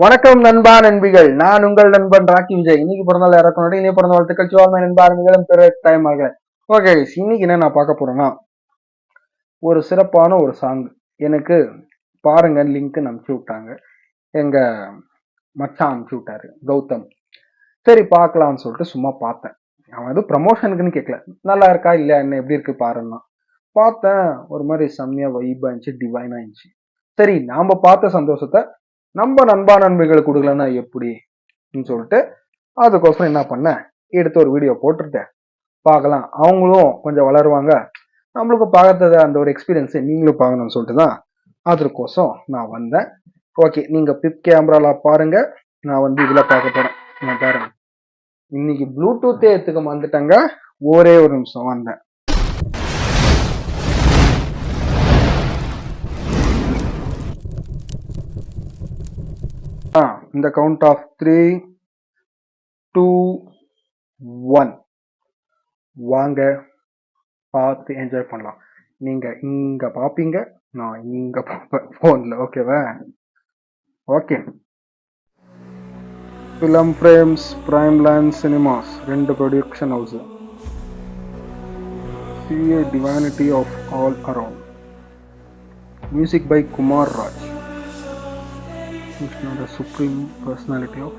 வணக்கம் நண்பா நண்பிகள், நான் உங்கள் நண்பன் ராக்கி விஜய். இன்னைக்கு பிறந்தநாள் இறக்கணும், இனி பிறந்த வாழ்த்துக்கள் சிவாமை நண்பா நண்பிகளும் பிற டைம் ஆக. ஓகே, இன்னைக்கு என்ன நான் பார்க்க போறேன்னா, ஒரு சிறப்பான ஒரு சாங் எனக்கு பாருங்க லிங்க் அனுப்பிச்சு விட்டாங்க. எங்க மச்சான் அனுப்பிச்சு விட்டாரு, கௌதம். சரி பார்க்கலாம்னு சொல்லிட்டு சும்மா பார்த்தேன். அவன் எதுவும் ப்ரமோஷனுக்குன்னு கேட்கல, நல்லா இருக்கா இல்லையா என்ன எப்படி இருக்கு பாருன்னா பார்த்தேன். ஒரு மாதிரி செம்மையா வைபா இருந்துச்சு, டிவைனா இருந்துச்சு. சரி நாம பார்த்த சந்தோஷத்தை நம்ம நண்பா நண்பர்களுக்கு கொடுக்கலன்னா எப்படின்னு சொல்லிட்டு அதுக்கோசரம் என்ன பண்ணேன், எடுத்து ஒரு வீடியோ போட்டுட்டேன். பார்க்கலாம், அவங்களும் கொஞ்சம் வளருவாங்க, நம்மளுக்கு பார்க்கறத அந்த ஒரு எக்ஸ்பீரியன்ஸை நீங்களும் பார்க்கணும்னு சொல்லிட்டு தான் அதற்கோசம் நான் வந்தேன். ஓகே, நீங்க பிப் கேமரால பாருங்க, நான் வந்து இதுல பார்க்க போறேன். நான் பாருங்க, இன்னைக்கு ப்ளூடூத்தே எடுத்துக்க வந்துட்டேங்க. ஒரே ஒரு நிமிஷம் வந்தேன். இந்த கவுண்ட் ஆஃப் 3, 2, 1 வாங்க பார்த்து என்ஜாய் பண்ணலாம். நீங்க இங்க பாப்பீங்க, நான் இங்க பார்ப்பேன் போன்ல. ஓகேவா? Okay. Film frames, prime land cinemas, ரெண்டு production house. See a divinity of all around. Music by Kumar Raj. Krishna, the supreme personality of.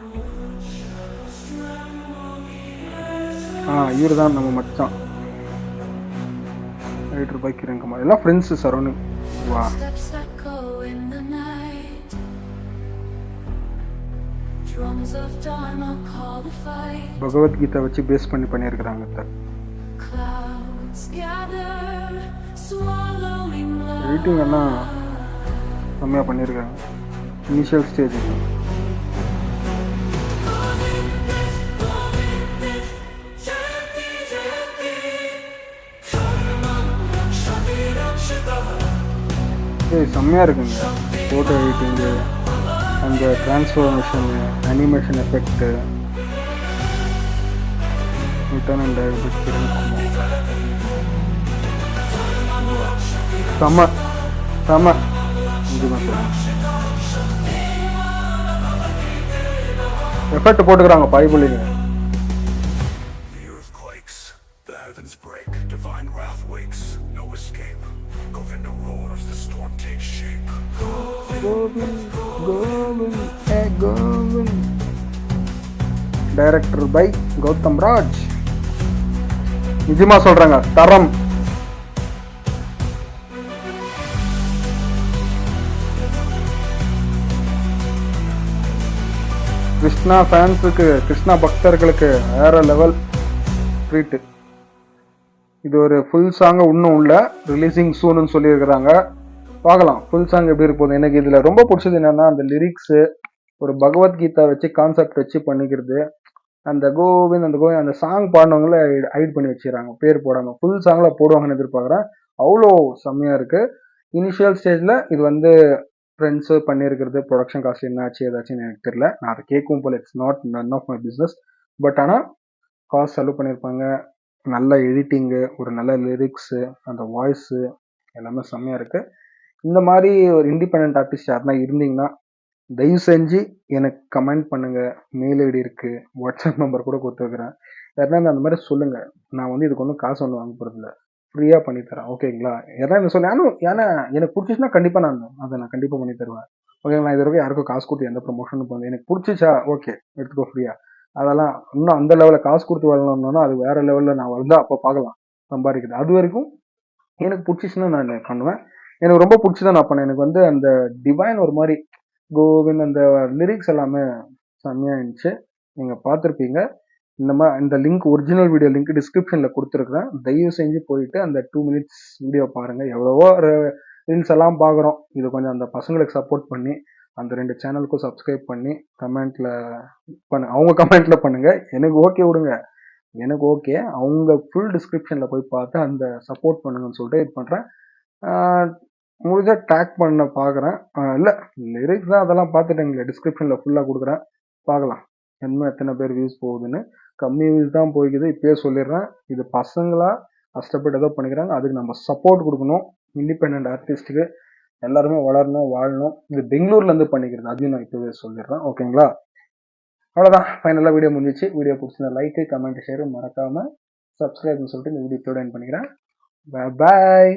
இவர் தான் நம்ம மச்சான். Writer by Kiran Kumar. எல்லாம் ஃப்ரெண்ட்ஸ் சரௌண்டிங். வா, பகவத்கீதா வச்சு பேஸ் பண்ணியிருக்கிறாங்க. எடிட்டிங் எல்லாம் செம்மையா பண்ணியிருக்காங்க. இனிஷியல் ஸ்டேஜ் செம்மையா இருக்குங்க. ஃபோட்டோ எடிட்டிங்கு, அந்த transformation, animation effect, return and செம்ம செம்ம. எஃபெக்ட் போட்டுக்கிறாங்க பைபிளிங்க. Director by Gautham Raj. நிஜமா சொல்றாங்க, தரம். கிருஷ்ணா ஃபேன்ஸுக்கு, கிருஷ்ணா பக்தர்களுக்கு வேற லெவல் ட்ரீட். இது ஒரு ஃபுல் சாங் இன்னும் உள்ள ரிலீசிங் சூன்னு சொல்லியிருக்கிறாங்க. பார்க்கலாம் ஃபுல் சாங் எப்படி இருப்போது. எனக்கு இதுல ரொம்ப பிடிச்சது என்னன்னா, அந்த லிரிக்ஸு, ஒரு பகவத்கீதா வச்சு கான்செப்ட் வச்சு பண்ணிக்கிறது. அந்த கோவிந்த் அந்த சாங் பாடினவங்கள ஹைட் பண்ணி வச்சுக்கிறாங்க, பேர் போடாம. ஃபுல் சாங்ல போடுவாங்கன்னு எதிர்பார்க்குறேன். அவ்வளோ செம்மையா இருக்கு. இனிஷியல் ஸ்டேஜ்ல இது வந்து ஃப்ரெண்ட்ஸு பண்ணியிருக்கிறது. ப்ரொடக்ஷன் காஸ்ட் என்ன ஆச்சு ஏதாச்சும் எனக்கு தெரியல, நான் அதை கேட்கவும் போல. It's not none of my business. But ஆனால் காசு செலவு பண்ணியிருப்பாங்க. நல்ல எடிட்டிங்கு, ஒரு நல்ல லிரிக்ஸு, அந்த வாய்ஸு எல்லாமே செம்மையா இருக்கு. இந்த மாதிரி ஒரு இண்டிபெண்ட் ஆர்டிஸ்ட் யாருன்னா இருந்தீங்கன்னா தயவு செஞ்சு எனக்கு கமெண்ட் பண்ணுங்க. மெயில் ஐடி இருக்கு, வாட்ஸ்அப் நம்பர் கூட கொடுத்துருக்குறேன். யாருன்னா அந்த மாதிரி சொல்லுங்க. நான் வந்து இதுக்கு ஒன்றும் காசு ஒன்று வாங்க போகிறது இல்லை, ஃப்ரீயாக பண்ணித்தரேன். ஓகேங்களா? யாரா என்ன சொல்ல, ஏன்னா எனக்கு பிடிச்சிச்சுன்னா கண்டிப்பாக நான் கண்டிப்பாக பண்ணி தருவேன். ஓகேங்களா? இது வரைக்கும் யாருக்கும் காசு கொடுத்து எந்த ப்ரொமோஷனும் பண்ணல. எனக்கு பிடிச்சிச்சா ஓகே எடுத்துக்கோ ஃப்ரீயா. அதெல்லாம் இன்னும் அந்த லெவலில் காசு கொடுத்து வரணும்னா அது வேற லெவலில் நான் வந்தால் அப்போ பார்க்கலாம் சம்பாதிக்குது. அது வரைக்கும் எனக்கு பிடிச்சிச்சுன்னா நான் பண்ணுவேன். எனக்கு ரொம்ப பிடிச்சதான் நான் பண்ணேன். எனக்கு வந்து அந்த டிவைன் ஒரு மாதிரி கோவிந்த் அந்த லிரிக்ஸ் எல்லாமே செம்மையா இருந்துச்சு. நீங்க பார்த்துருப்பீங்க. இந்த லிங்க், ஒரிஜினல் வீடியோ லிங்க் டிஸ்கிரிப்ஷன்ல கொடுத்துருக்குறேன். தயவு செஞ்சு போயிட்டு அந்த 2 minutes வீடியோ பாருங்க. எவ்வளவோ ரீல்ஸ் எல்லாம் பார்க்குறோம். இது கொஞ்சம் அந்த பசங்களுக்கு சப்போர்ட் பண்ணி அந்த 2 சேனலுக்கும் சப்ஸ்கிரைப் பண்ணி கமெண்ட்ல அவங்க கமெண்ட்ல பண்ணுங்க. எனக்கு ஓகே விடுங்க, எனக்கு ஓகே. அவங்க ஃபுல் டிஸ்கிரிப்ஷன்ல போய் பார்த்து அந்த சப்போர்ட் பண்ணுங்கன்னு சொல்லிட்டு இது பண்றேன். முடிஞ்சா டேக் பண்ண பார்க்குறேன். இல்லை லிரிக்ஸ் தான், அதெல்லாம் பார்த்துட்டேங்களே, டிஸ்கிரிப்ஷனில் ஃபுல்லாக கொடுக்குறேன். பார்க்கலாம் இன்னும் எத்தனை பேர் வியூஸ் போகுதுன்னு. கம்மி வியூஸ் தான் போய்க்குது, இப்போயே சொல்லிடுறேன். இது பசங்களா கஷ்டப்பட்டு ஏதோ பண்ணிக்கிறாங்க, அதுக்கு நம்ம சப்போர்ட் கொடுக்கணும். இண்டிபெண்ட் ஆர்டிஸ்ட்டுக்கு எல்லாருமே வளரணும், வாழணும். இது பெங்களூர்ல இருந்து பண்ணிக்கிறது, அதையும் நான் இப்பவே சொல்லிடுறேன். ஓகேங்களா? அவ்வளோதான், ஃபைனலாக வீடியோ முடிஞ்சிச்சு. வீடியோ பிடிச்சிருந்தா லைக்கு, கமெண்ட், ஷேர் மறக்காம சப்ஸ்கிரைப்னு சொல்லிட்டு இந்த வீடியோ எண்ட் பண்ணிக்கிறேன். பாய்.